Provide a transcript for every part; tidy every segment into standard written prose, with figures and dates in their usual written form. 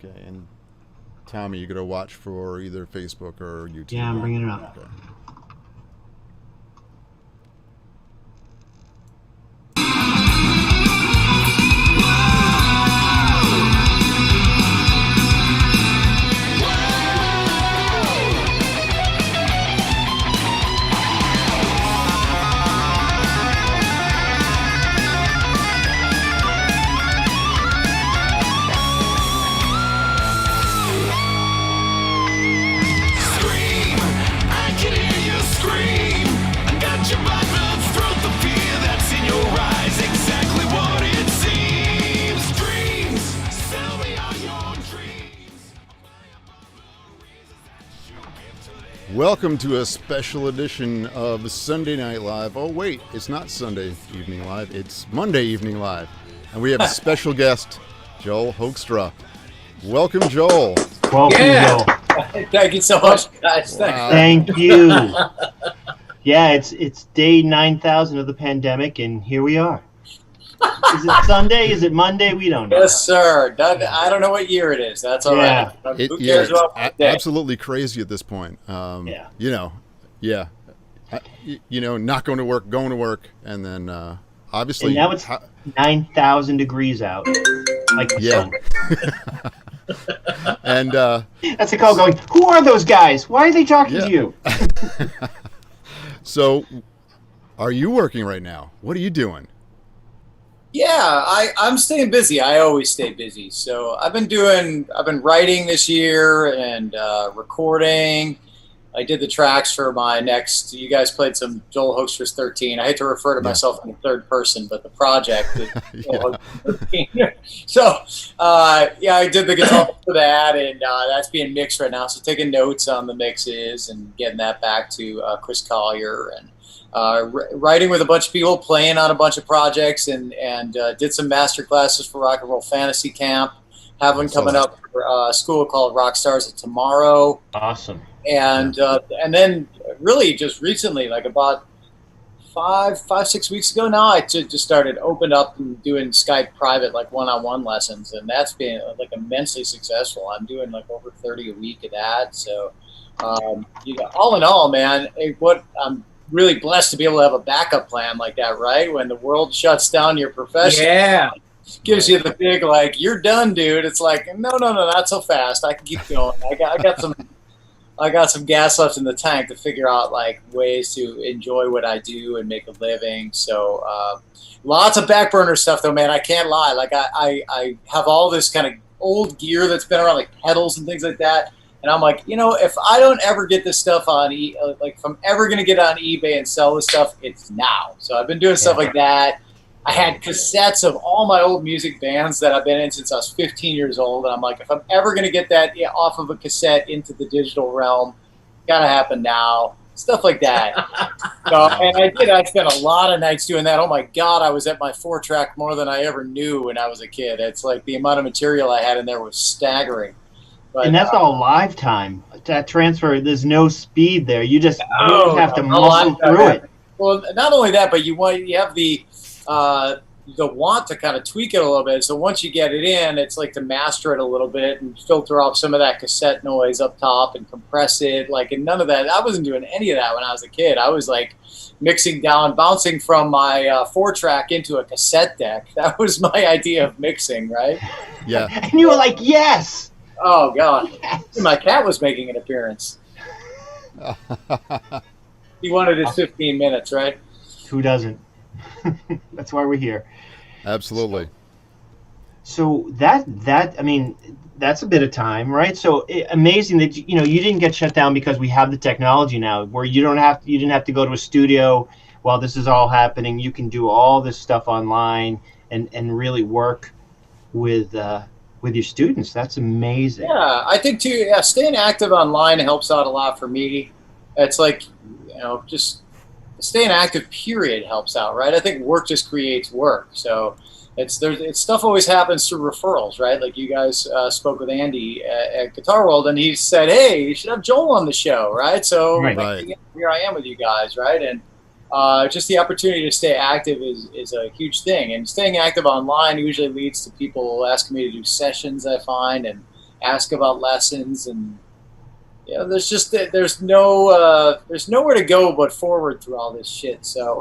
Okay, and Tommy, you got to watch for either Facebook or YouTube. Yeah, I'm bringing it up. Okay. Welcome to a special edition of Sunday Night Live. Oh wait, it's not Sunday Evening Live, it's Monday Evening Live. And we have a special guest, Joel Hoekstra. Welcome, Joel. Welcome, Joel. Thank you so much, guys. Wow. Thank you. Yeah, it's day 9,000 of the pandemic, and here we are. Is it Sunday? Is it Monday? We don't know. Yes, sir. I don't know what year it is. That's all right. Who cares about the day? Absolutely crazy at this point. Yeah. Not going to work, going to work, and then obviously. And now it's 9,000 degrees out, like the sun. And that's a call going, who are those guys? Why are they talking to you? So, are you working right now? What are you doing? Yeah, I'm staying busy. I always stay busy. So I've been writing this year and recording. I did the tracks for my next. You guys played some Joel Hoekstra's 13. I hate to refer to myself in the third person, but the project is Joel Hoekstra's 13. So I did the guitar for that, and that's being mixed right now. So taking notes on the mixes and getting that back to Chris Collier and. Writing with a bunch of people, playing on a bunch of projects, and did some master classes for Rock and Roll Fantasy Camp. Have one coming up for a school called Rock Stars of Tomorrow. Awesome. And then really just recently, like about 6 weeks ago now, I just opened up and doing Skype private, like one-on-one lessons, and that's been like immensely successful. I'm doing like over 30 a week of that. So, all in all, man, I'm really blessed to be able to have a backup plan like that, right? When the world shuts down your profession, gives you the big, like, you're done, dude. It's like, no, not so fast. I can keep going. I got some gas left in the tank to figure out like ways to enjoy what I do and make a living. So lots of back burner stuff though, man. I can't lie. Like I have all this kind of old gear that's been around, like pedals and things like that. And I'm like, if I don't ever get this stuff on, if I'm ever going to get on eBay and sell this stuff, it's now. So I've been doing stuff like that. I had cassettes of all my old music bands that I've been in since I was 15 years old. And I'm like, if I'm ever going to get that off of a cassette into the digital realm, got to happen now. Stuff like that. And I did. I spent a lot of nights doing that. Oh, my God, I was at my 4-track more than I ever knew when I was a kid. It's like the amount of material I had in there was staggering. But, and that's all live time. That transfer, there's no speed there. You just have to muscle through it. Well, not only that, but you have the want to kind of tweak it a little bit. So once you get it in, it's like to master it a little bit and filter off some of that cassette noise up top and compress it. Like, and none of that. I wasn't doing any of that when I was a kid. I was like mixing down, bouncing from my 4-track into a cassette deck. That was my idea of mixing, right? Yeah. And you were like, yes. Oh, God. Yes. My cat was making an appearance. He wanted his 15 minutes, right? Who doesn't? That's why we're here. Absolutely. So that I mean, that's a bit of time, right? So amazing that you didn't get shut down because we have the technology now where you didn't have to go to a studio while this is all happening. You can do all this stuff online and really work with your students. That's amazing. Yeah, I think too. Yeah, staying active online helps out a lot for me. It's like, just staying active. Period helps out, right? I think work just creates work. So it's stuff always happens through referrals, right? Like you guys spoke with Andy at Guitar World, and he said, "Hey, you should have Joel on the show," right? So here I am with you guys, right? And just the opportunity to stay active is a huge thing. And staying active online usually leads to people asking me to do sessions, I find, and ask about lessons, and there's nowhere to go but forward through all this shit. So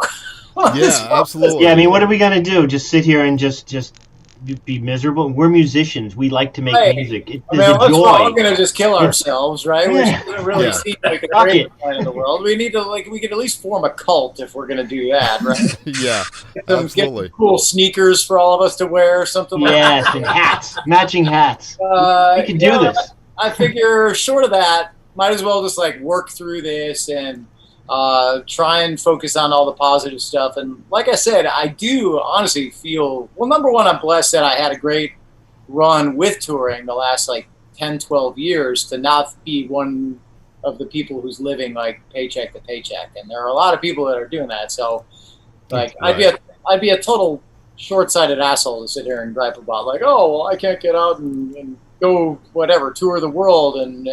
Yeah, absolutely. Yeah, I mean, what are we gonna do? Just sit here and just be miserable? We're musicians. We like to make Right. music. I There's mean, a unless we're all joy. going to just kill ourselves, right? Which doesn't really Yeah. seem like the Fuck greatest it. plan in the world. We need to we could at least form a cult if we're going to do that, right? Yeah, Get some absolutely. cool sneakers for all of us to wear, or something like Yes, and hats, matching hats. that. We can do this. I figure short of that, might as well just like work through this and try and focus on all the positive stuff. And like I said, I do honestly feel, well, number one, I'm blessed that I had a great run with touring the last like 10, 12 years to not be one of the people who's living like paycheck to paycheck. And there are a lot of people that are doing that. So like Right. I'd be a total short-sighted asshole to sit here and gripe about like, oh, well, I can't get out and go whatever, tour the world, and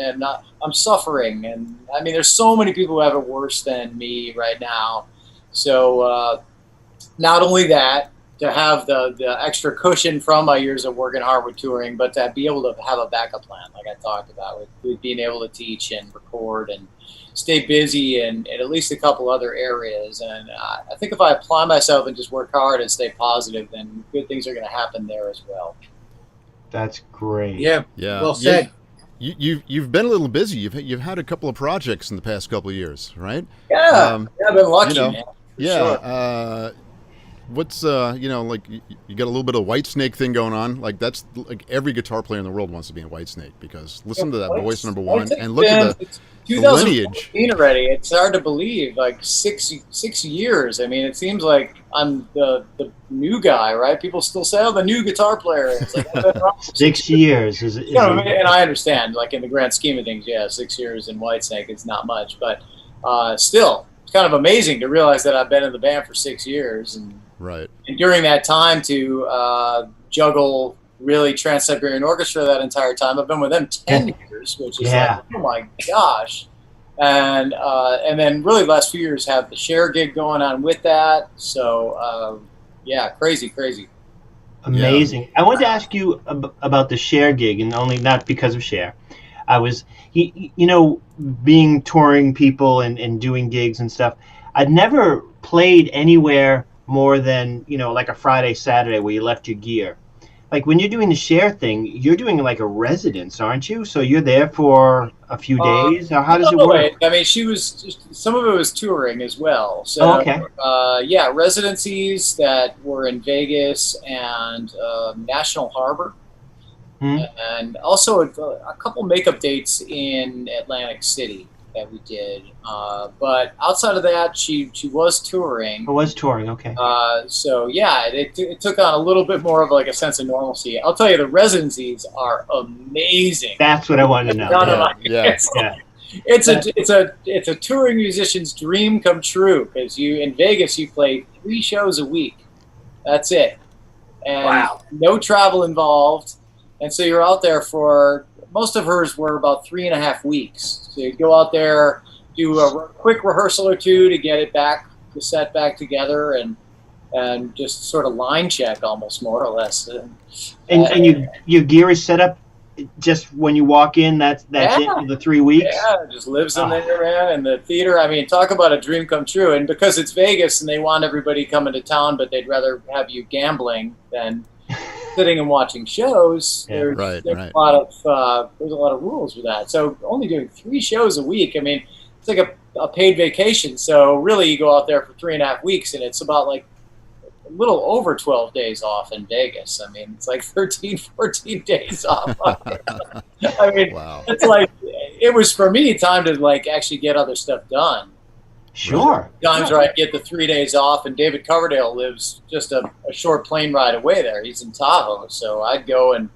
I'm suffering. And I mean, there's so many people who have it worse than me right now. So not only that, to have the extra cushion from my years of working hard with touring, but to be able to have a backup plan, like I talked about, with being able to teach and record and stay busy in at least a couple other areas. And I think if I apply myself and just work hard and stay positive, then good things are going to happen there as well. That's great. Yeah. Yeah. Well said. You've been a little busy. You've had a couple of projects in the past couple of years, right? Yeah, I've been lucky, man. Yeah. Sure. What's like you got a little bit of Whitesnake thing going on. Like that's like every guitar player in the world wants to be in Whitesnake because listen to that voice, number one, and look at the lineage. Already, it's hard to believe. Like six years. I mean, it seems like I'm the new guy, right? People still say, "Oh, the new guitar player." It's like, 6 years is and I understand. Like in the grand scheme of things, yeah, 6 years in Whitesnake is not much, but still, it's kind of amazing to realize that I've been in the band for 6 years, and during that time to juggle really Trans-Siberian Orchestra that entire time. I've been with them 10 years, which is like, oh my gosh. And then really the last few years have the Share gig going on with that. So, yeah, crazy. Amazing. Yeah. I wanted to ask you about the Share gig, and only not because of Share. I was, being touring people and doing gigs and stuff, I'd never played anywhere more than, like a Friday, Saturday where you left your gear. Like when you're doing the Share thing, you're doing like a residence, aren't you? So you're there for a few days, or how does it work? I mean, some of it was touring as well. So, yeah, residencies that were in Vegas and National Harbor. And also a couple makeup dates in Atlantic City that we did. But outside of that, she was touring. Okay. So yeah, it took on a little bit more of like a sense of normalcy. I'll tell you, the residencies are amazing. That's what I wanted to know. It's a touring musician's dream come true, because in Vegas you play 3 shows a week. That's it. And no travel involved. And so you're out there for, most of hers were about 3.5 weeks. So you go out there, do a quick rehearsal or two to get the set back together, and just sort of line check almost, more or less. And your gear is set up just when you walk in, that's it for the 3 weeks? Yeah, it just lives in there, man. And the theater, I mean, talk about a dream come true. And because it's Vegas and they want everybody coming to town, but they'd rather have you gambling than sitting and watching shows, there's a lot of rules with that. So only doing 3 shows a week, I mean, it's like a paid vacation. So really you go out there for 3.5 weeks, and it's about like a little over 12 days off in Vegas. I mean, it's like 13, 14 days off. I mean, it's like, it was for me time to like actually get other stuff done. Sure. Times where I get the 3 days off, and David Coverdale lives just a short plane ride away there. He's in Tahoe. So I'd go and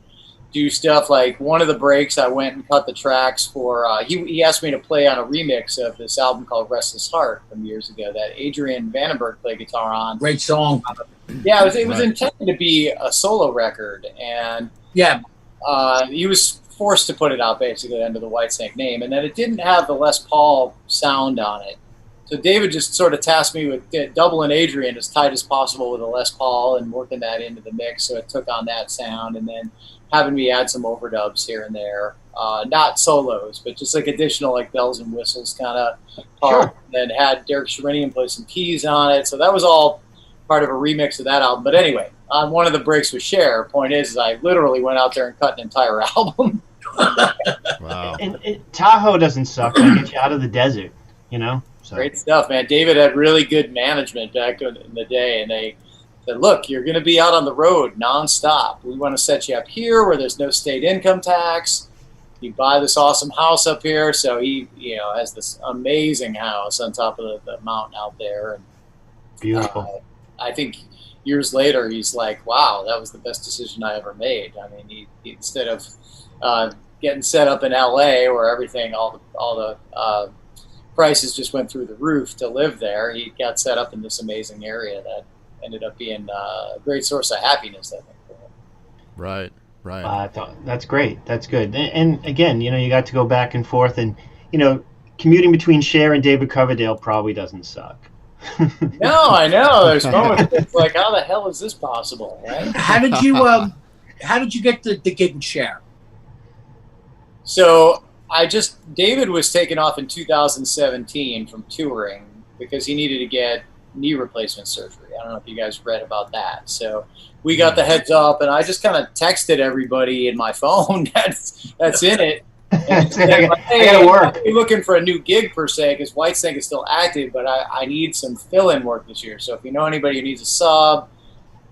do stuff like one of the breaks I went and cut the tracks for, he asked me to play on a remix of this album called Restless Heart from years ago that Adrian Vandenberg played guitar on. Great song. Yeah, it was intended to be a solo record, and he was forced to put it out basically under the Whitesnake name, and then it didn't have the Les Paul sound on it. So David just sort of tasked me with doubling Adrian as tight as possible with a Les Paul and working that into the mix, so it took on that sound. And then having me add some overdubs here and there. Not solos, but just like additional like bells and whistles kind of part. Sure. And then had Derek Sherinian play some keys on it. So that was all part of a remix of that album. But anyway, on one of the breaks with Cher, point is I literally went out there and cut an entire album. Wow. And Tahoe doesn't suck. They get you out of the desert, you know? So. Great stuff, man. David had really good management back in the day, and they said, look, you're going to be out on the road nonstop. We want to set you up here where there's no state income tax. You buy this awesome house up here. So he, has this amazing house on top of the mountain out there. And Beautiful. I think years later, he's like, wow, that was the best decision I ever made. I mean, he instead of getting set up in LA where everything, all the prices just went through the roof to live there, he got set up in this amazing area that ended up being a great source of happiness, I think, for him. Right. That's great. That's good. And again, you got to go back and forth, and commuting between Cher and David Coverdale probably doesn't suck. No, I know. There's moments it's like, how the hell is this possible, right? How did you get the gig with Cher? So David was taken off in 2017 from touring because he needed to get knee replacement surgery. I don't know if you guys read about that. So we got the heads up, and I just kind of texted everybody in my phone that's in it. And said, like, hey, I gotta work. I'm not looking for a new gig per se because Whitesnake is still active, but I need some fill-in work this year. So if you know anybody who needs a sub.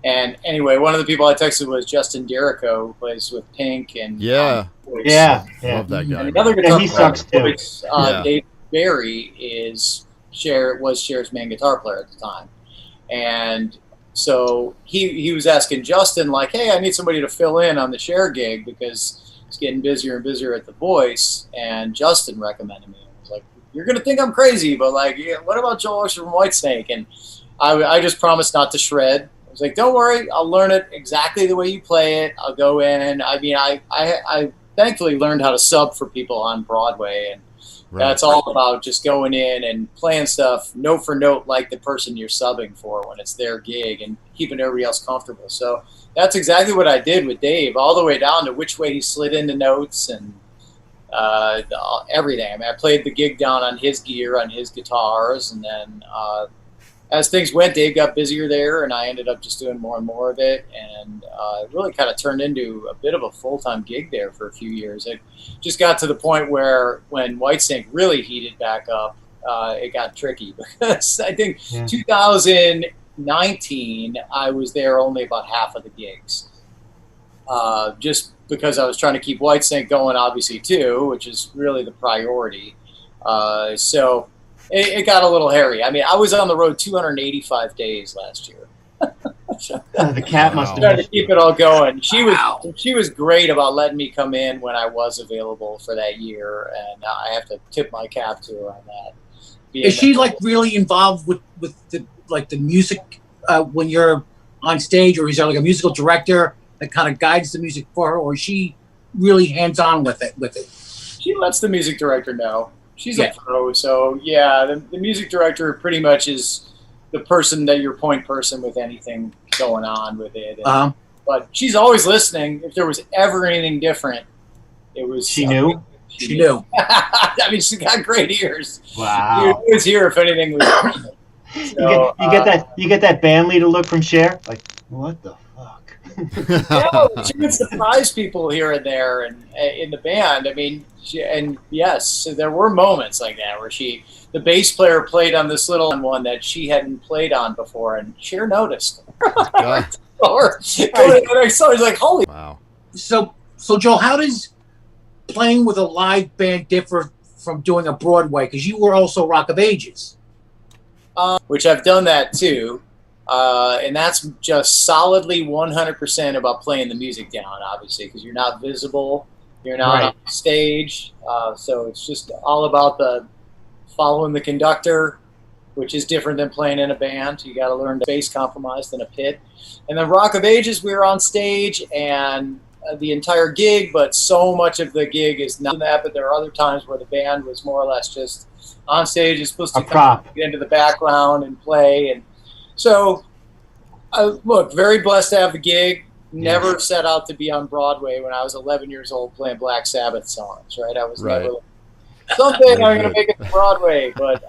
And anyway, one of the people I texted was Justin Derico, who plays with Pink and Yeah. Love that guy. And another guitar he sucks too. Dave Barry was Cher's main guitar player at the time, and so he was asking Justin like, "Hey, I need somebody to fill in on the Cher gig because it's getting busier and busier at the Voice." And Justin recommended me. I was like, "You're gonna think I'm crazy, but like, yeah, what about Joel Hoekstra from Whitesnake?" And I just promised not to shred. I was like, "Don't worry, I'll learn it exactly the way you play it. I'll go in." I mean, I thankfully learned how to sub for people on Broadway, and that's all about just going in and playing stuff note for note like the person you're subbing for when it's their gig and keeping everybody else comfortable. So that's exactly what I did with Dave, all the way down to which way he slid into notes and everything. I mean, I played the gig down on his gear, on his guitars, and then as things went, Dave got busier there, and I ended up just doing more and more of it, and it really kind of turned into a bit of a full-time gig there for a few years. It just got to the point where when Whitesnake really heated back up, it got tricky because I think 2019, I was there only about half of the gigs, just because I was trying to keep Whitesnake going, obviously, too, which is really the priority. So it got a little hairy. I mean, I was on the road 285 days last year. The cat must have tried to keep it all going. She was great about letting me come in when I was available for that year, and I have to tip my cap to her on that. Is she like really involved with the music when you're on stage, or is there like a musical director that kind of guides the music for her, or is she really hands on with it? She lets the music director know. She's a pro, so yeah, the music director pretty much is the person that your point person with anything going on with it. But she's always listening. If there was ever anything different, it was she knew. She knew. I mean, she got great ears. Wow. You always hear if anything was different. So, you get that band leader look from Cher, like, what the fuck? No, she would surprise people here and there, and in the band. I mean, yes, there were moments like that where the bass player played on this little one that she hadn't played on before, and Cher noticed. Or I saw, he's like, "Holy!" Wow. So Joel, how does playing with a live band differ from doing a Broadway? Because you were also Rock of Ages, which I've done that too. And that's just solidly 100% about playing the music down, obviously, because you're not visible, you're not on stage, so it's just all about the following the conductor, which is different than playing in a band. You got to learn to bass compromised in a pit. And then Rock of Ages, we were on stage and the entire gig, but so much of the gig is not that. But there are other times where the band was more or less just on stage, is supposed to get into the background and play. And so, look, very blessed to have the gig. never set out to be on Broadway when I was 11 years old playing Black Sabbath songs, right? I was never someday I'm going to make it to Broadway, but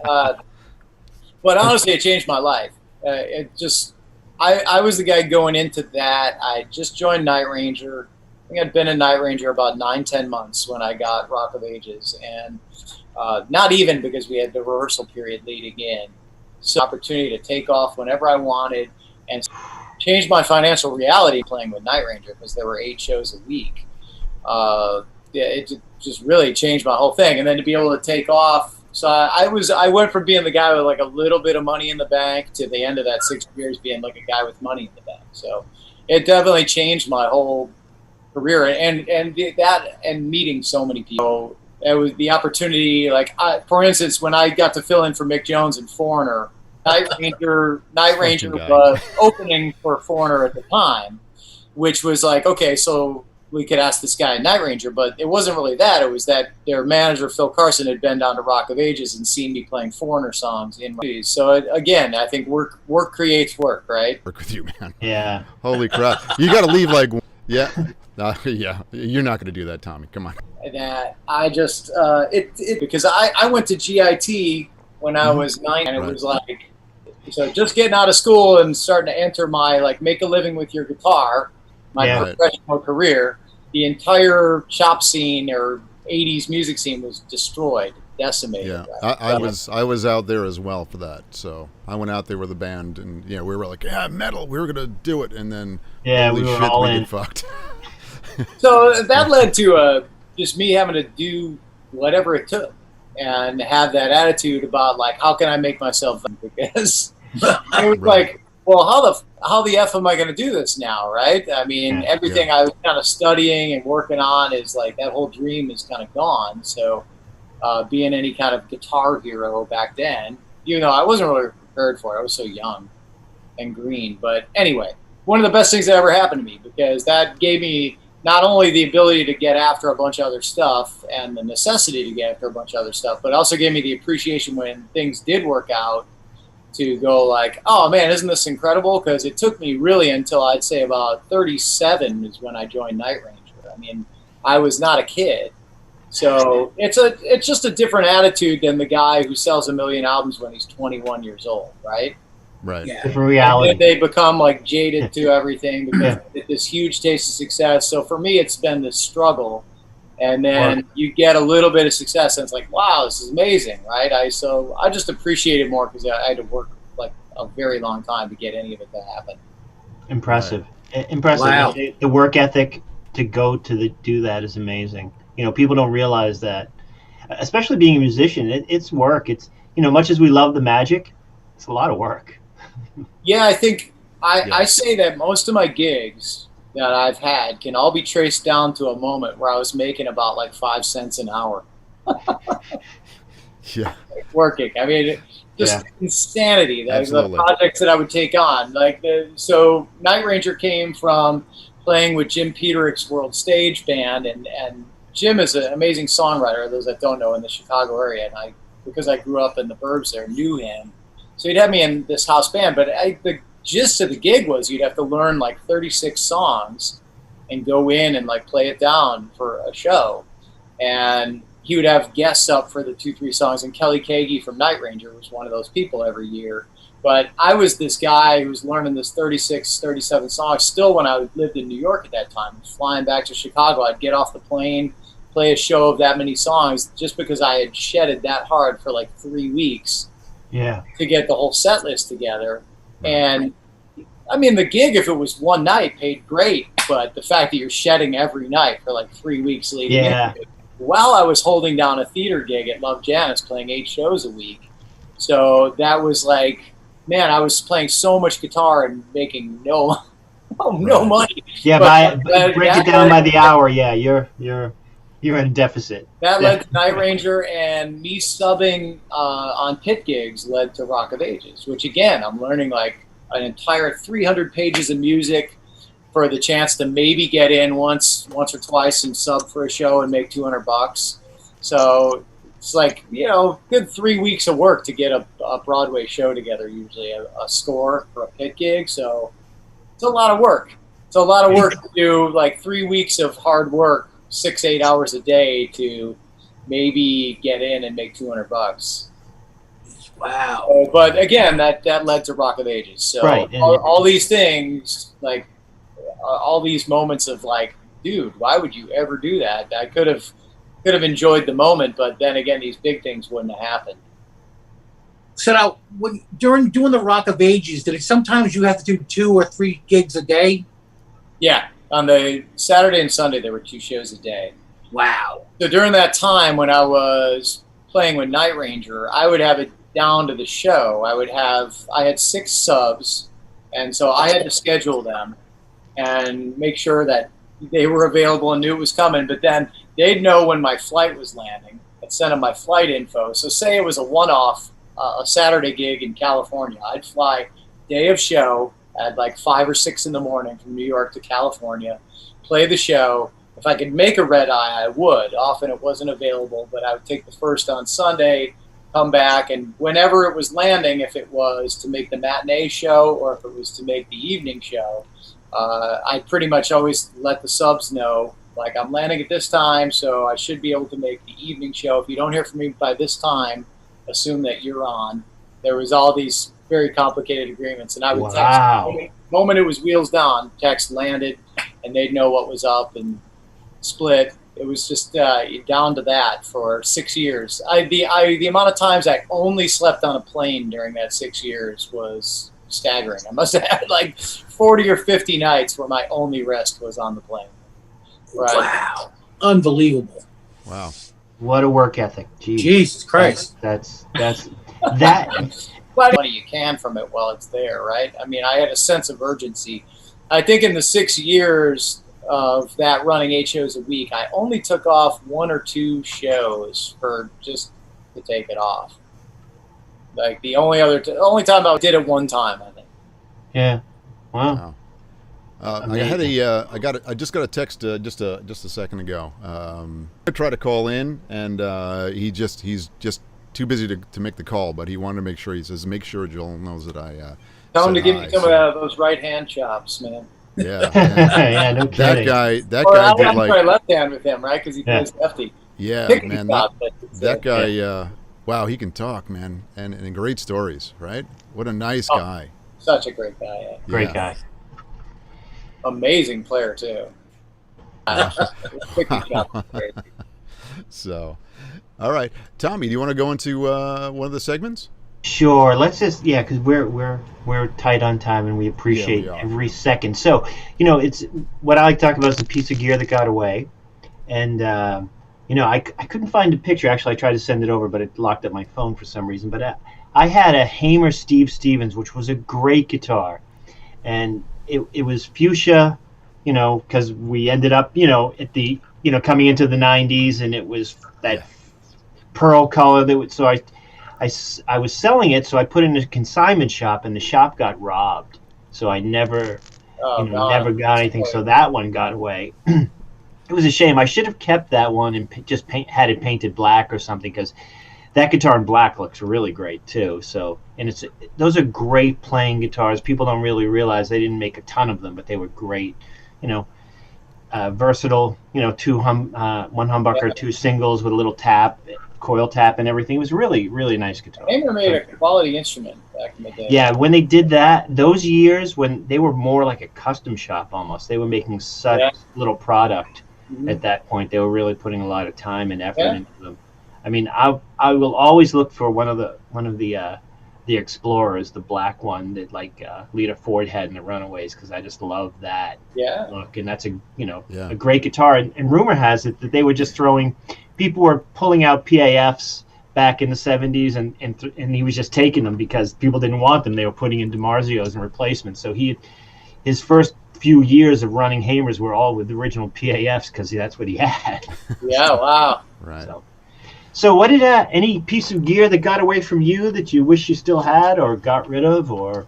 honestly, it changed my life. I was the guy going into that. I just joined Night Ranger. I think I'd been a Night Ranger about 9-10 months when I got Rock of Ages, and not even because we had the rehearsal period leading in. So opportunity to take off whenever I wanted and change my financial reality playing with Night Ranger because there were 8 shows a week. It just really changed my whole thing. And then to be able to take off. So I went from being the guy with like a little bit of money in the bank to the end of that 6 years being like a guy with money in the bank. So it definitely changed my whole career and meeting so many people. It was the opportunity, for instance, when I got to fill in for Mick Jones and Foreigner, Night Ranger was opening for Foreigner at the time, which was like, okay, so we could ask this guy Night Ranger, but it wasn't really that. It was that their manager, Phil Carson, had been down to Rock of Ages and seen me playing Foreigner songs in movies. So again, I think work creates work, right? Work with you, man. Yeah. Holy crap. You got to leave yeah. Yeah. You're not going to do that, Tommy. Come on. That I just, because I went to GIT when I was 9, and it was like, so just getting out of school and starting to enter my, make a living with your guitar, my professional career, the entire chop scene or 80s music scene was destroyed, decimated. Yeah, right? I was out there as well for that. So I went out there with a band, and we were like, yeah, metal, we were gonna do it, and then holy we shit, were all in. get fucked. So that led to just me having to do whatever it took and have that attitude about how can I make myself, because it was like, well, how the F am I going to do this now, right? I mean, everything I was kind of studying and working on is that whole dream is kind of gone. So being any kind of guitar hero back then, even though I wasn't really prepared for it, I was so young and green. But anyway, one of the best things that ever happened to me, because that gave me not only the ability to get after a bunch of other stuff and the necessity to get after a bunch of other stuff, but also gave me the appreciation when things did work out to go oh man, isn't this incredible? Because it took me really until I'd say about 37 is when I joined Night Ranger. I mean, I was not a kid. So it's just a different attitude than the guy who sells 1 million albums when he's 21 years old, right? Right. Yeah. Different reality. And they become jaded to everything because this huge taste of success. So for me, it's been this struggle. And then you get a little bit of success, and it's like, wow, this is amazing, right? I just appreciate it more because I had to work a very long time to get any of it to happen. Impressive. Impressive. Wow. The work ethic to go to do that is amazing. People don't realize that, especially being a musician, it's work. It's, much as we love the magic, it's a lot of work. Yeah, I think I say that most of my gigs that I've had can all be traced down to a moment where I was making about 5 cents an hour. Yeah. Working. I mean, just insanity. The projects that I would take on. So Night Ranger came from playing with Jim Peterick's World Stage Band, and Jim is an amazing songwriter, those that don't know, in the Chicago area. And because I grew up in the burbs there, knew him. So he'd have me in this house band, but the gist of the gig was you'd have to learn 36 songs and go in and play it down for a show. And he would have guests up for the 2-3 songs, and Kelly Kagi from Night Ranger was one of those people every year. But I was this guy who was learning this 36, 37 songs. Still, when I lived in New York at that time, flying back to Chicago, I'd get off the plane, play a show of that many songs, just because I had shedded that hard for 3 weeks to get the whole set list together. And I mean, the gig, if it was one night, paid great, but the fact that you're shedding every night for 3 weeks leading into it, while I was holding down a theater gig at Love Janice, playing 8 shows a week. So that was man, I was playing so much guitar and making no money. Yeah, break it down by the hour. Yeah, you're in deficit. That led to Night Ranger, and me subbing on pit gigs led to Rock of Ages, which again, I'm learning an entire 300 pages of music for the chance to maybe get in once or twice and sub for a show and make $200. So it's good 3 weeks of work to get a Broadway show together, usually a score for a pit gig. So it's a lot of work. So a lot of work to do, like 3 weeks of hard work, 6-8 hours a day to maybe get in and make $200. Wow. But again, that led to Rock of Ages. So Right. all these things, like all these moments of like, dude, why would you ever do that? I could have enjoyed the moment, but then again, these big things wouldn't have happened. So now, during doing the Rock of Ages, did it sometimes you have to do 2 or 3 gigs a day? Yeah, on the Saturday and Sunday, there were 2 shows a day. Wow. So during that time when I was playing with Night Ranger, I would have it down to the show. I had 6 subs, and so I had to schedule them and make sure that they were available and knew it was coming. But then they'd know when my flight was landing. I'd send them my flight info. So say it was a one-off, a Saturday gig in California. I'd fly day of show at like 5 or 6 in the morning from New York to California, play the show. If I could make a red eye, I would. Often it wasn't available, but I would take the first on Sunday, come back, and whenever it was landing, if it was to make the matinee show or if it was to make the evening show, I pretty much always let the subs know, like, I'm landing at this time, so I should be able to make the evening show. If you don't hear from me by this time, assume that you're on. There was all these very complicated agreements, and I would text the moment it was wheels down, text landed, and they'd know what was up and split. It was just down to that for 6 years. The amount of times I only slept on a plane during that 6 years was staggering. I must have had like 40 or 50 nights where my only rest was on the plane. Right. Wow. Unbelievable. Wow. What a work ethic. Jeez. Jesus Christ. That's that. What money you can from it while it's there, right? I mean, I had a sense of urgency. I think in the 6 years of that running 8 shows a week, I only took off 1 or 2 shows for just to take it off. Like the only time I did it one time, I think. Yeah. Wow. I just got a text just a second ago. I tried to call in, and he's just too busy to make the call, but he wanted to make sure. He says, make sure Joel knows that I tell him to give me some of those right hand chops, man. Yeah. Yeah, no kidding. That guy did like try left hand with him, right? Because he plays lefty. Yeah, man. That guy. Wow, he can talk, man, and great stories, right? What a nice guy. Such a great guy. Yeah. Great guy. Amazing player too. So, all right, Tommy, do you want to go into one of the segments? Sure. Let's just because we're tight on time and we appreciate every second. So it's what I like to talk about is the piece of gear that got away, and I couldn't find a picture. Actually, I tried to send it over, but it locked up my phone for some reason. But I had a Hamer Steve Stevens, which was a great guitar, and it was fuchsia, because we ended up, at the, coming into the 90s, and it was that pearl color that would, so I was selling it, so I put it in a consignment shop, and the shop got robbed. So I never, never got anything. So that one got away. It was a shame. I should have kept that one and just had it painted black or something, because that guitar in black looks really great too. So, and those are great playing guitars. People don't really realize they didn't make a ton of them, but they were great. Versatile. One humbucker, 2 singles with a little tap, coil tap, and everything. It was really, really nice guitar. Hamer made a quality instrument back in the day. Yeah, when they did that, those years when they were more like a custom shop almost. They were making such little product at that point. They were really putting a lot of time and effort into them. I mean, I will always look for one of the Explorers, the black one that Lita Ford had in the Runaways, because I just love that look, and that's a great guitar. And rumor has it that they were just people were pulling out PAFs back in the 70s, and he was just taking them because people didn't want them. They were putting in DiMarzios and replacements. So his first few years of running Hamers were all with the original PAFs because that's what he had. Yeah, wow. Right. So what did any piece of gear that got away from you that you wish you still had or got rid of, or?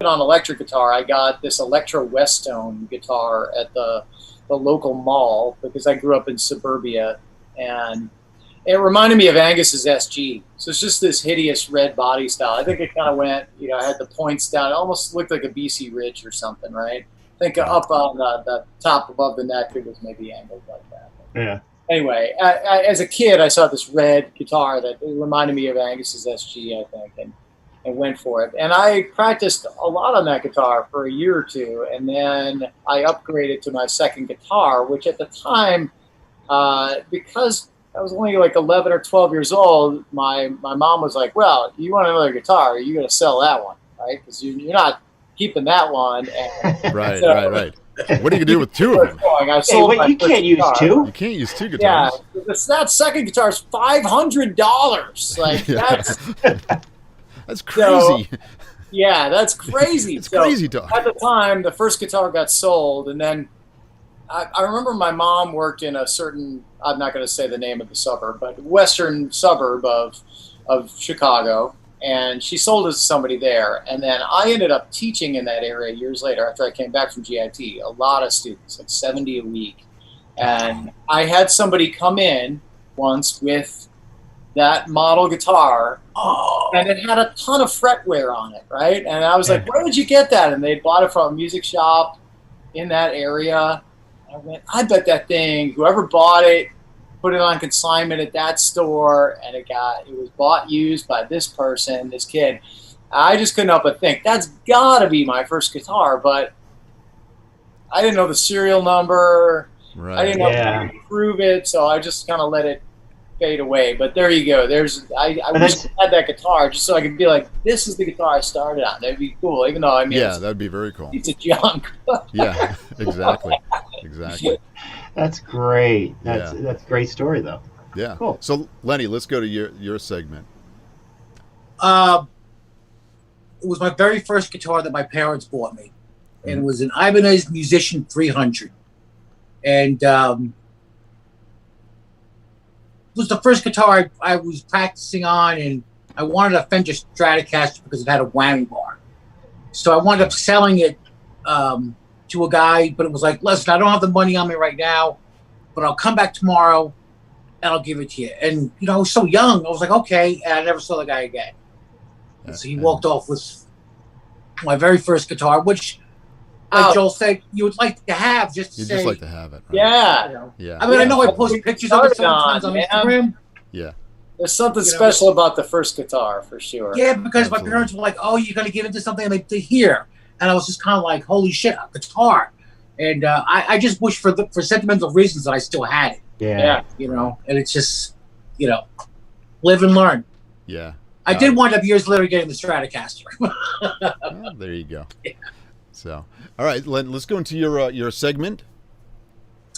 On electric guitar, I got this Electro Westone guitar at the local mall because I grew up in suburbia, and it reminded me of Angus's SG. So it's just this hideous red body style. I think it kind of went, I had the points down. It almost looked like a BC Ridge or something, right? think up on the top above the neck, it was maybe angled like that. Yeah. Anyway, as a kid, I saw this red guitar that reminded me of Angus's SG, I think, and went for it. And I practiced a lot on that guitar for a year or two, and then I upgraded to my second guitar, which at the time, because I was only like 11 or 12 years old, my mom was like, well, you want another guitar, you're going to sell that one, right? Because you're not keeping that one. And Right, so, right. What do you do with two of them? I sold Hey, my wait, you first can't use guitar. two? You can't use two Yeah, guitars. that second guitar is $500. Like That's crazy. Yeah, that's crazy. It's crazy talk. At the time, the first guitar got sold, and then I remember my mom worked in a certain, I'm not going to say the name of the suburb, but western suburb of Chicago, and she sold it to somebody there. And then I ended up teaching in that area years later after I came back from GIT, a lot of students, like 70 a week. And I had somebody come in once with that model guitar, and it had a ton of fret wear on it, right? And I was like, where did you get that? And they bought it from a music shop in that area. I went, I bet that thing, whoever bought it, put it on consignment at that store, and it was bought used by this person, this kid. I just couldn't help but think, that's got to be my first guitar, but I didn't know the serial number. Right. I didn't know how to prove it, so I just kind of let it fade away. But there you go. I wish I had that guitar just so I could be like, this is the guitar I started on. That'd be cool, even though that'd be very cool. It's a junk. Yeah, exactly. That's great. That's a great story, though. Yeah. Cool. So, Lenny, let's go to your segment. It was my very first guitar that my parents bought me, and it was an Ibanez Musician 300, and it was the first guitar I was practicing on, and I wanted a Fender Stratocaster because it had a whammy bar. So I wound up selling it to a guy, but it was like, listen, I don't have the money on me right now, but I'll come back tomorrow and I'll give it to you. And, I was so young. I was like, okay. And I never saw the guy again. And so he walked off with my very first guitar, which, like Joel said, you would like to have just to You'd say. just like to have it. Right? Yeah. Yeah. I mean, I know I post pictures of it sometimes on Instagram. Yeah. There's something special about the first guitar, for sure. Yeah, because my parents were like, oh, you're going to get into something like to hear. And I was just kind of like, holy shit, a guitar. And I just wish for sentimental reasons that I still had it. Yeah. And it's just, live and learn. Yeah. I did wind up years later getting the Stratocaster. Oh, there you go. Yeah. So, all right, let's go into your segment.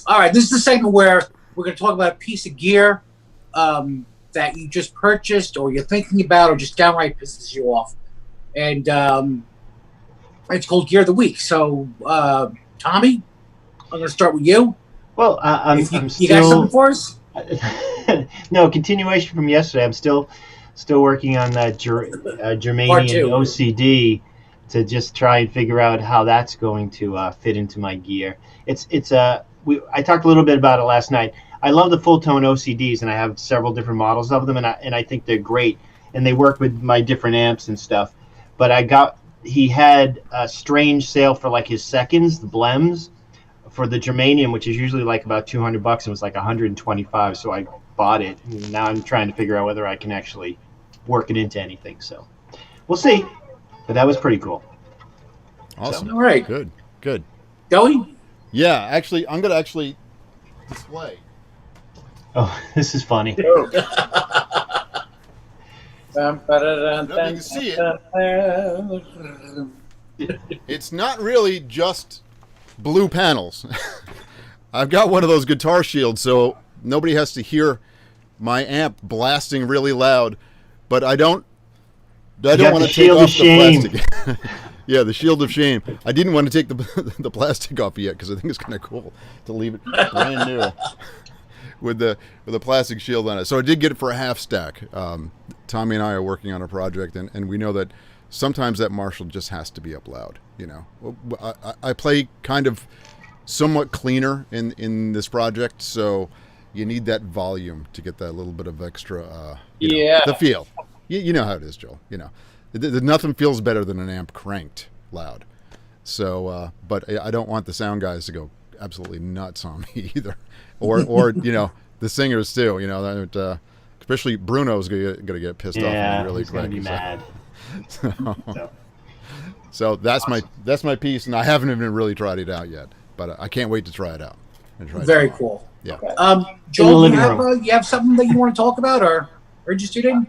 All right, this is the segment where we're going to talk about a piece of gear that you just purchased or you're thinking about or just downright pisses you off. And it's called Gear of the Week. So, Tommy, I'm going to start with you. Well, I'm you still... got something for us? No, continuation from yesterday. I'm still working on that Germanian OCD to just try and figure out how that's going to fit into my gear. I talked a little bit about it last night. I love the full tone OCDs, and I have several different models of them, and I think they're great, and they work with my different amps and stuff. But he had a strange sale for like his seconds, the blems, for the Germanium, which is usually like about $200, and it was like $125. So I bought it, and now I'm trying to figure out whether I can actually work it into anything. So we'll see. But that was pretty cool. Awesome. So, all right. Good. Going? Yeah, actually, I'm going to display. Oh, this is funny. If you can see it, it's not really just blue panels. I've got one of those guitar shields, so nobody has to hear my amp blasting really loud. But I don't want to take off the plastic. Yeah, the shield of shame. I didn't want to take the plastic off yet because I think it's kind of cool to leave it brand new with the plastic shield on it. So I did get it for a half stack. Tommy and I are working on a project, and we know that sometimes that Marshall just has to be up loud. I play kind of somewhat cleaner in this project, so you need that volume to get that little bit of extra, the feel. You know how it is, Joel. Nothing feels better than an amp cranked loud. So, but I don't want the sound guys to go absolutely nuts on me either, or the singers too. That, especially Bruno's gonna get pissed off at me really he's gonna quick. be mad. So that's my piece, and I haven't even really tried it out yet, but I can't wait to try it out. Very cool. Yeah. Joel, you have something that you want to talk about or are interested in?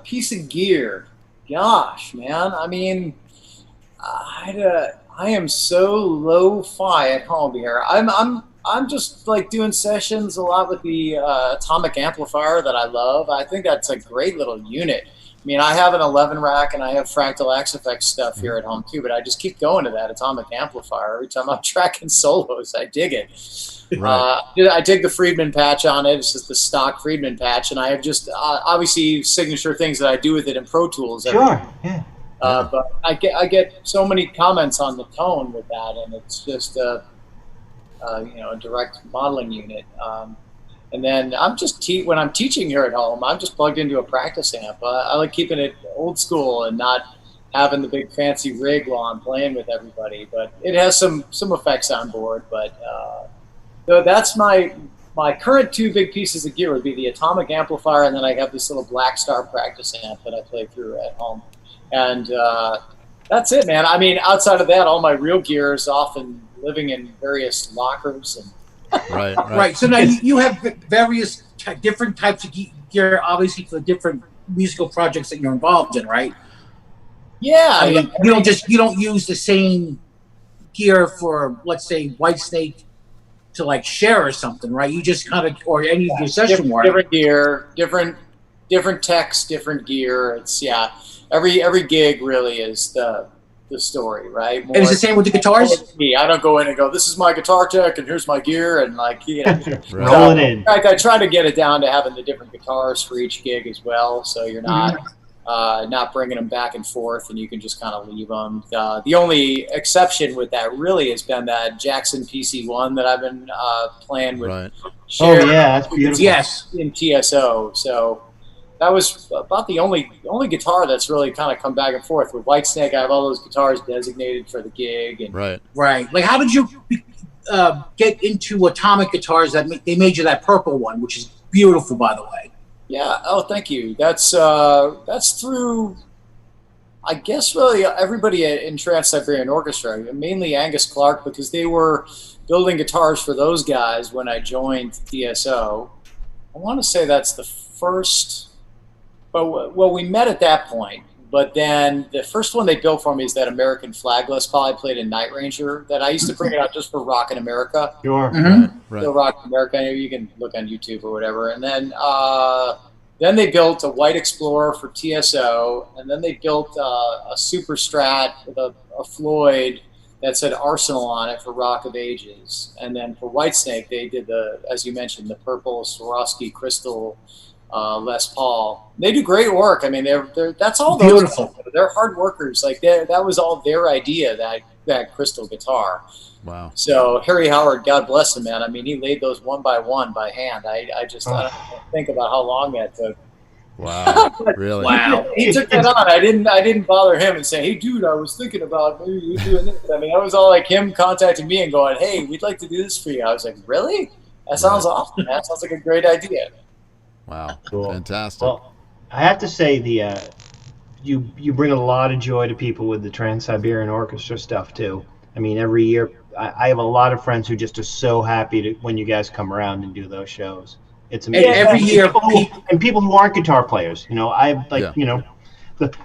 Piece of gear. Gosh, man. I mean, I am so lo-fi at home here. I'm just like doing sessions a lot with the atomic amplifier that I love. I think that's a great little unit. I mean, I have an 11 rack and I have fractal X effects stuff here at home too, but I just keep going to that atomic amplifier every time I'm tracking solos. I dig it. Right. I dig the Friedman patch on it. It's just the stock Friedman patch, and I have just obviously signature things that I do with it in Pro Tools. Sure, yeah. But I get so many comments on the tone with that, and it's just a direct modeling unit. And then I'm just when I'm teaching here at home, I'm just plugged into a practice amp. I like keeping it old school and not having the big fancy rig while I'm playing with everybody. But it has some effects on board. But so that's my current two big pieces of gear would be the atomic amplifier, and then I have this little Black Star practice amp that I play through at home. And that's it, man. I mean, outside of that, all my real gear is often living in various lockers and. Right. So now you have various different types of gear, obviously for the different musical projects that you're involved in, right? Yeah. I mean, you don't use the same gear for, let's say, Whitesnake to like share or something, right? You just kind of, or any of your session work. Different gear, different techs, different gear. It's every gig really is the story, right? And it's the same with the guitars? Me, I don't go in and go, this is my guitar tech and here's my gear, and like, roll it in. In fact, I try to get it down to having the different guitars for each gig as well, so you're not not bringing them back and forth, and you can just kind of leave them. The only exception with that really has been that Jackson PC1 that I've been playing with. Right. Oh yeah, that's beautiful. Yes, in TSO. So that was about the only guitar that's really kind of come back and forth. With Whitesnake, I have all those guitars designated for the gig. And right. Like, how did you get into atomic guitars? They made you that purple one, which is beautiful, by the way. Yeah. Oh, thank you. That's through, I guess, really everybody in Trans-Siberian Orchestra, mainly Angus Clark, because they were building guitars for those guys when I joined TSO. I want to say that's the first. Well, we met at that point, but then the first one they built for me is that American flag Les Paul I played in Night Ranger that I used to bring it out just for Rockin' America. Sure. Mm-hmm. Right. So Rockin' America, you can look on YouTube or whatever. And then they built a White Explorer for TSO, and then they built a Super Strat with a Floyd that said Arsenal on it for Rock of Ages. And then for Whitesnake, they did as you mentioned, the purple Swarovski crystal Les Paul. They do great work. I mean, that's all those beautiful. Guys. They're hard workers. Like that was all their idea, that crystal guitar. Wow. So Harry Howard, God bless him, man. I mean, he laid those one by hand. I don't think about how long that took. Wow. Really? Wow. He took that on. I didn't bother him and say, hey, dude, I was thinking about maybe you doing this. I mean, that was all like him contacting me and going, hey, we'd like to do this for you. I was like, really? That sounds awesome. That sounds like a great idea. Wow. Cool. Fantastic. Well, I have to say you bring a lot of joy to people with the Trans-Siberian Orchestra stuff too. I mean, every year I have a lot of friends who just are so happy when you guys come around and do those shows. It's amazing. And every year, people who aren't guitar players,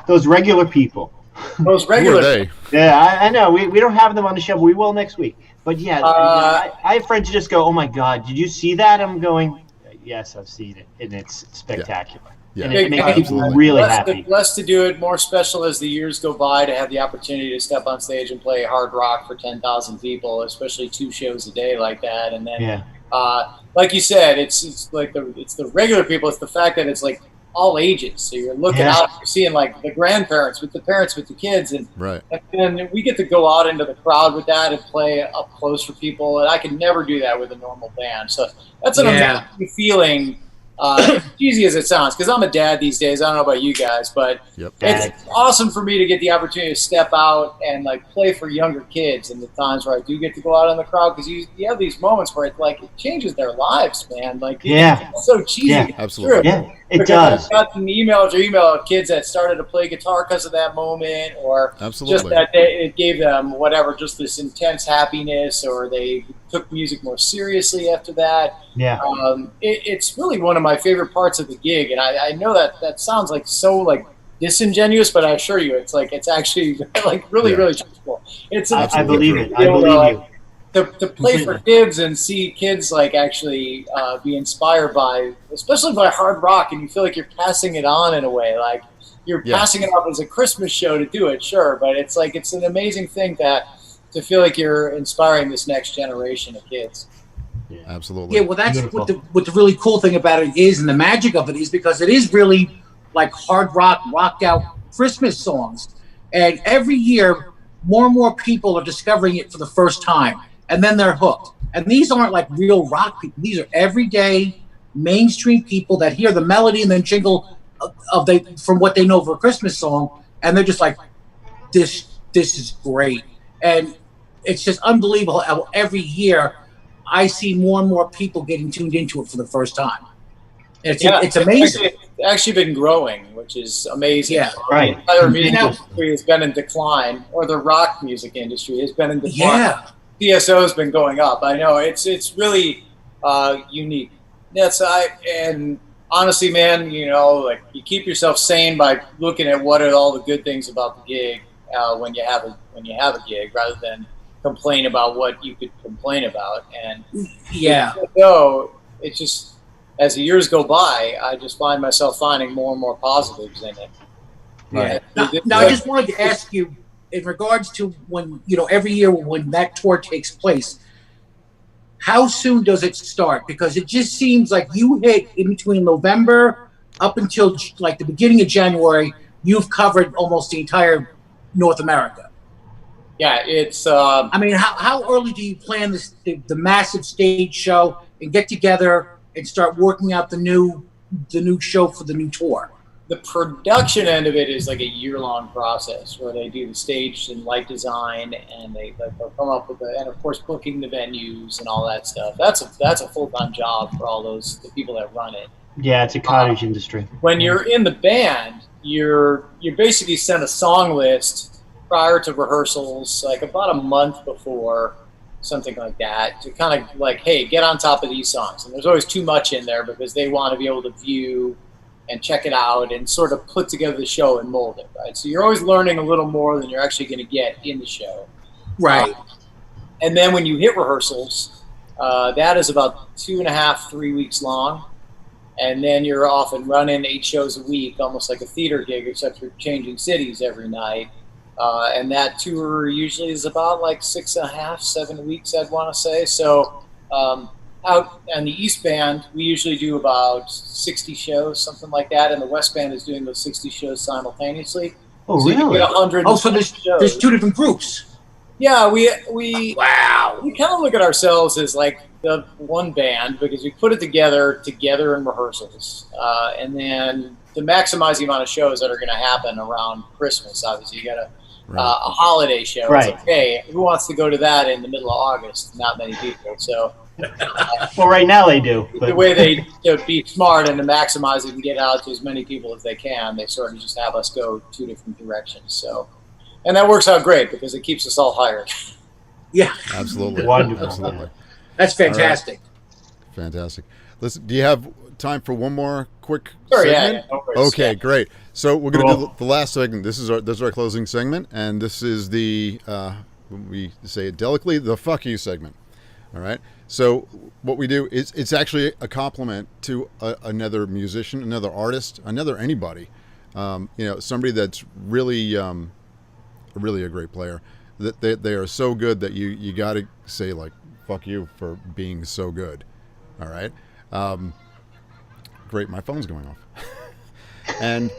those regular people. Those Who are regular. they? Yeah, I know. We don't have them on the show, but we will next week. But yeah, I have friends who just go, "Oh my God, did you see that?" I'm going, "Yes, I've seen it, and it's spectacular." Yeah. And it makes people Absolutely. really happy. Blessed to do it. More special as the years go by to have the opportunity to step on stage and play hard rock for 10,000 people, especially 2 shows a day like that. And then, like you said, it's like it's the regular people. It's the fact that it's like all ages. So you're looking out, you're seeing like the grandparents with the parents with the kids, and we get to go out into the crowd with that and play up close for people. And I can never do that with a normal band. So that's an amazing feeling Easy as it sounds, because I'm a dad these days. I don't know about you guys, but Yep. it's awesome for me to get the opportunity to step out and like play for younger kids in the times where I do get to go out in the crowd, because you have these moments where it changes their lives, man. Like, it's so cheesy. Yeah. Absolutely. Yeah, it Because does. I've gotten email of kids that started to play guitar because of that moment, or Absolutely. just that it gave them whatever, just this intense happiness, or they took music more seriously after that. Yeah. It's really one of my favorite parts of the gig, and I know that sounds like so disingenuous, but I assure you, it's actually really truthful. It's I believe it. be I able believe you. to play for kids and see kids actually be inspired by, especially by hard rock, and you feel like you're passing it on in a way, like you're passing it off as a Christmas show to do it, sure, but it's an amazing thing to feel like you're inspiring this next generation of kids. Yeah. Absolutely. Yeah, well, that's what the really cool thing about it is, and the magic of it is, because it is really like hard rock, rocked out Christmas songs, and every year more and more people are discovering it for the first time, and then they're hooked. And these aren't like real rock people; these are everyday mainstream people that hear the melody and then jingle from what they know for a Christmas song, and they're just like, this is great. And it's just unbelievable how every year I see more and more people getting tuned into it for the first time. It's amazing. It's actually been growing, which is amazing. Yeah, right. The entire music industry has been in decline, or the rock music industry has been in decline. Yeah. TSO has been going up. I know it's really unique. And honestly, man, you keep yourself sane by looking at what are all the good things about the gig when you have a gig, rather than complain about what you could complain about. And it's just, as the years go by, I just find myself finding more and more positives in it. Right. Now I just wanted to ask you, in regards to when every year when that tour takes place, how soon does it start? Because it just seems like you hit in between November up until the beginning of January, you've covered almost the entire North America. Yeah, it's. I mean, how early do you plan the massive stage show and get together and start working out the new show for the new tour? The production end of it is like a year-long process where they do the stage and light design, and they'll come up with and of course booking the venues and all that stuff. That's a full-time job for all the people that run it. Yeah, it's a cottage industry. When you're in the band, you're basically sent a song list prior to rehearsals, like about a month before, something like that, to kind of hey, get on top of these songs. And there's always too much in there because they want to be able to view and check it out and sort of put together the show and mold it, right? So you're always learning a little more than you're actually going to get in the show. Right. And then when you hit rehearsals, that is about 2.5, 3 weeks long. And then you're off and running 8 shows a week, almost like a theater gig, except for changing cities every night. And that tour usually is about 6.5, 7 weeks, I'd want to say. So out on the East Band, we usually do about 60 shows, something like that. And the West Band is doing those 60 shows simultaneously. Oh, so really? So there's 2 different groups. Yeah, we Wow. We kind of look at ourselves as the one band, because we put it together in rehearsals, and then to maximize the amount of shows that are going to happen around Christmas. Obviously, you got a holiday show. Right. It's hey, who wants to go to that in the middle of August? Not many people. So, well, right now they do. But the way to be smart and to maximize it and get out to as many people as they can, they sort of just have us go 2 different directions. So, and that works out great because it keeps us all hired. Yeah. Absolutely. Wonderful. Absolutely. That's fantastic. Right. Fantastic. Listen, do you have time for one more quick Sure, segment? yeah. No worries. Okay, great. So we're going to do the last segment. This is our closing segment, and this is the we say it delicately, the fuck you segment. All right. So what we do is it's actually a compliment to another musician, another artist, anybody. Somebody that's really a great player. That they are so good that you got to say fuck you for being so good. All right. Great. My phone's going off. And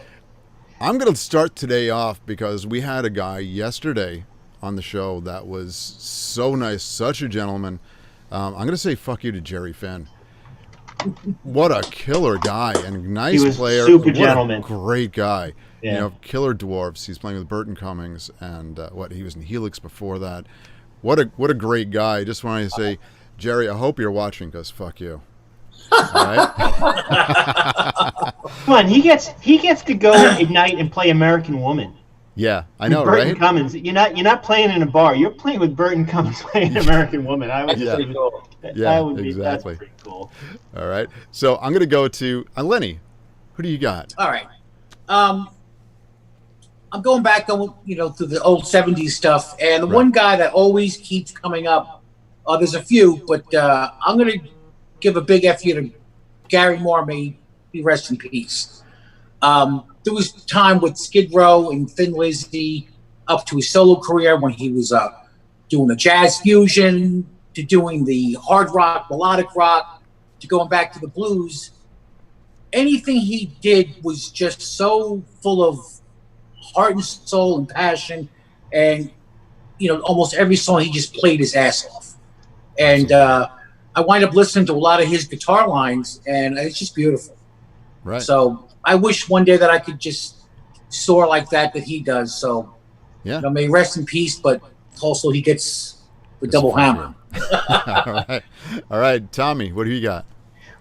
I'm going to start today off because we had a guy yesterday on the show that was so nice, such a gentleman. I'm going to say fuck you to Jerry Finn. What a killer guy and nice He was player. super What gentleman. A great guy. Yeah. You know, killer dwarfs. He's playing with Burton Cummings, and he was in Helix before that. What a great guy. I just wanted to say, Jerry, I hope you're watching because fuck you. All right. Come on, he gets to go at night and play American Woman. Yeah, I know, Burton right? Cummings. You're not playing in a bar. You're playing with Burton Cummings playing American Woman. I would Yeah. Pretty cool. Yeah, that's exactly. pretty cool. All right. So I'm going to go to Lenny. Who do you got? All right. I'm going back, through the old '70s stuff, and the Right. one guy that always keeps coming up. There's a few, but I'm going to give a big F you to Gary Moore. May he rest in peace. There was time with Skid Row and Thin Lizzy up to his solo career when he was doing the jazz fusion, to doing the hard rock, melodic rock, to going back to the blues. Anything he did was just so full of heart and soul and passion, and almost every song he just played his ass off. And I wind up listening to a lot of his guitar lines, and it's just beautiful. Right. So I wish one day that I could just soar like that he does. So Yeah. may he rest in peace, but also he gets the Just double fuck hammer. All right, Tommy, what do you got?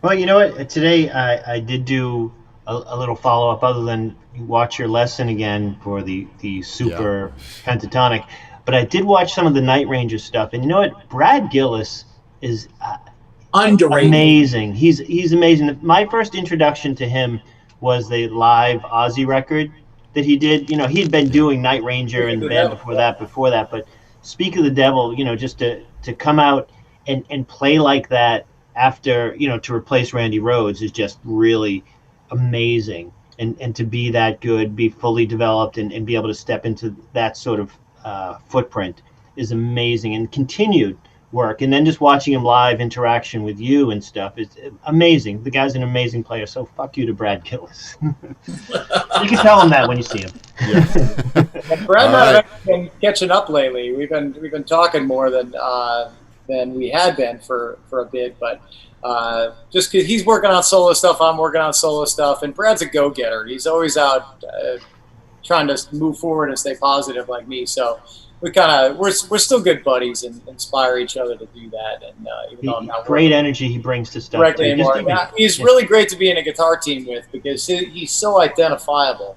Well, you know what? Today I did do a little follow up, other than watch your lesson again for the super pentatonic. But I did watch some of the Night Ranger stuff, and you know what? Brad Gillis is Underrated. amazing. He's amazing. My first introduction to him was the live Ozzy record that he did. He had been doing Night Ranger and the band before that. But Speak of the Devil, just to come out and play like that after, to replace Randy Rhoads is just really amazing. And to be that good, be fully developed, and be able to step into that sort of footprint is amazing. And continued work, and then just watching him live interaction with you and stuff is amazing. The guy's an amazing player, so fuck you to Brad Gillis. You can tell him that when you see him. Yeah. Brad and I All right. have been catching up lately. We've been talking more than we had been for a bit, but just because he's working on solo stuff, I'm working on solo stuff, and Brad's a go-getter. He's always out trying to move forward and stay positive like me. So we're still good buddies and inspire each other to do that. And even though I'm not Great energy he brings to stuff. directly Just anymore, even- he's really great to be in a guitar team with because he's so identifiable.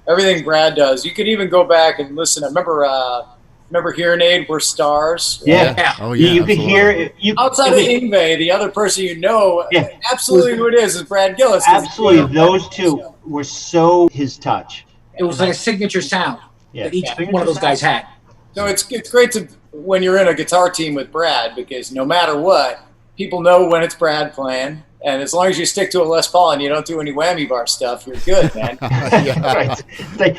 Everything Brad does, you could even go back and listen. I remember Hearing Aid, We're Stars. Yeah. Oh yeah. You could absolutely. hear Outside of Ingve, the other person absolutely who it is Brad Gillis. Absolutely, those two were so his touch. It was like a signature sound that each Yeah. one of those guys had. So it's great when you're in a guitar team with Brad, because no matter what, people know when it's Brad playing, and as long as you stick to a Les Paul and you don't do any whammy bar stuff, you're good, man. Yeah. Right. That's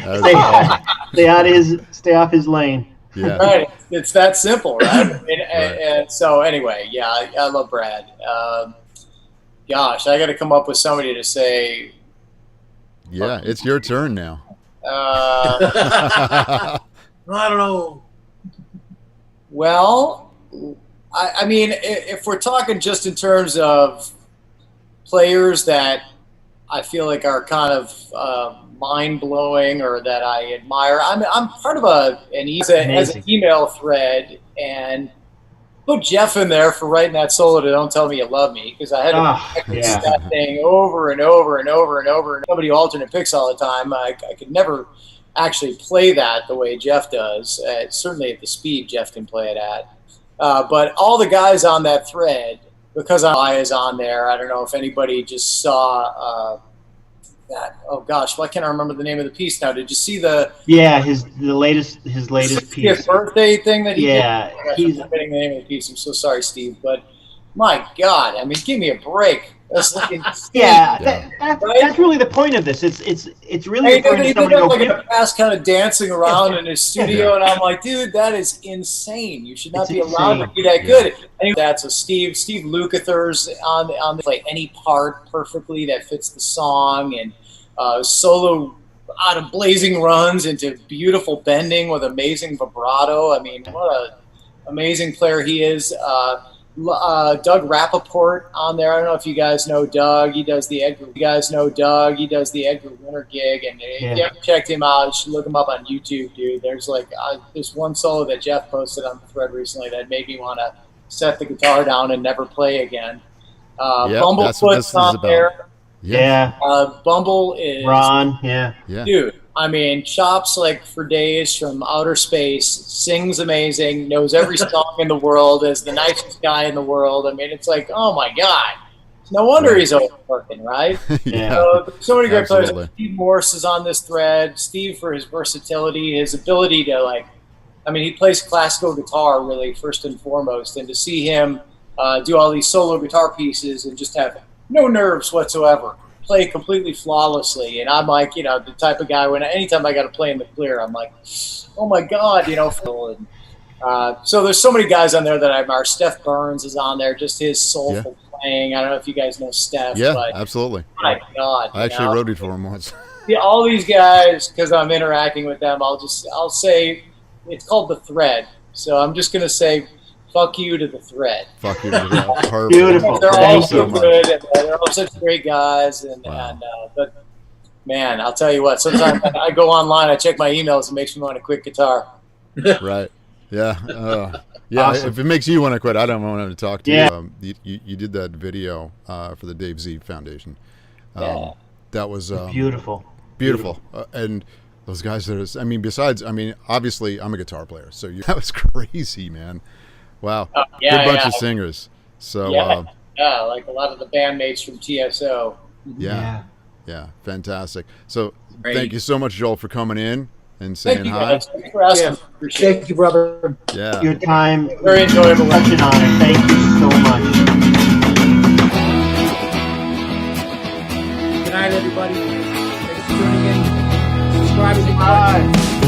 Stay off his lane. Yeah. Right, it's that simple, right? And, Right. and so anyway, yeah, I love Brad. Gosh, I got to come up with somebody to say. Yeah, it's your turn now. I don't know. Well, I mean, if we're talking just in terms of players that I feel like are kind of mind-blowing or that I admire, I'm part of as an email thread, and put Jeff in there for writing that solo to Don't Tell Me You Love Me, because I had to practice that thing over and over and over and over, and nobody alternate picks all the time. I could never actually play that the way Jeff does, certainly at the speed Jeff can play it at. But all the guys on that thread, because I is on there, I don't know if anybody just saw that. Oh gosh, why can't I remember the name of the piece now? Did you see his latest piece? His birthday thing that he did? Yeah, I'm forgetting the name of the piece. I'm so sorry, Steve, but my God, I mean, give me a break. That's like insane. That's really the point of this. It's really He important did to that somebody like go. a past kind of dancing around in his studio, and I'm like, dude, that is insane. You should not It's be allowed to insane. be that good. And that's a Steve Lukather's on the play any part perfectly that fits the song, and solo out of blazing runs into beautiful bending with amazing vibrato. I mean, what a amazing player he is. Doug Rappaport on there. I don't know if you guys know Doug. He does the Edgar. You guys know Doug. He does the Edgar Winter gig, and if you haven't checked him out, you should look him up on YouTube, dude. There's like this one solo that Jeff posted on the thread recently that made me want to set the guitar down and never play again. Bumblefoot's on there. Yeah. Bumble is Ron. Yeah. Dude, I mean, chops like for days from outer space, sings amazing, knows every song in the world, is the nicest guy in the world. I mean, it's like, oh my God. No wonder he's overworking, right? So many great players. Steve Morse is on this thread. Steve, for his versatility, his ability to, like, I mean, he plays classical guitar really first and foremost, and to see him do all these solo guitar pieces and just have no nerves whatsoever, play completely flawlessly. And I'm like, you know, the type of guy when anytime I got to play in the clear, I'm like, oh my God, you know. So there's so many guys on there that I admire. Steph Burns is on there, just his soulful playing. I don't know if you guys know Steph. Yeah, but absolutely. My God. I actually roadied for him once. Yeah, all these guys, because I'm interacting with them, I'll say it's called the thread. So I'm just going to say, fuck you to the thread. Fuck you to the thread. Perfect. Beautiful. They're all so good, and they're all such great guys. But man, I'll tell you what. Sometimes I go online, I check my emails, it makes me want to quit guitar. Right. Yeah. Awesome. If it makes you want to quit, I don't want to talk to you. You did that video for the Dave Z Foundation. That was beautiful. And those guys obviously I'm a guitar player, so that was crazy, man. Wow. Good bunch of singers. So like a lot of the bandmates from TSO. Yeah, fantastic. So thank you so much, Joel, for coming in and saying hi. Thank you for asking. Thank you, brother. Yeah. Your time. Very enjoyable. Such an honor. Thank you so much. Good night, everybody. Thanks for tuning in. Subscribe. Bye.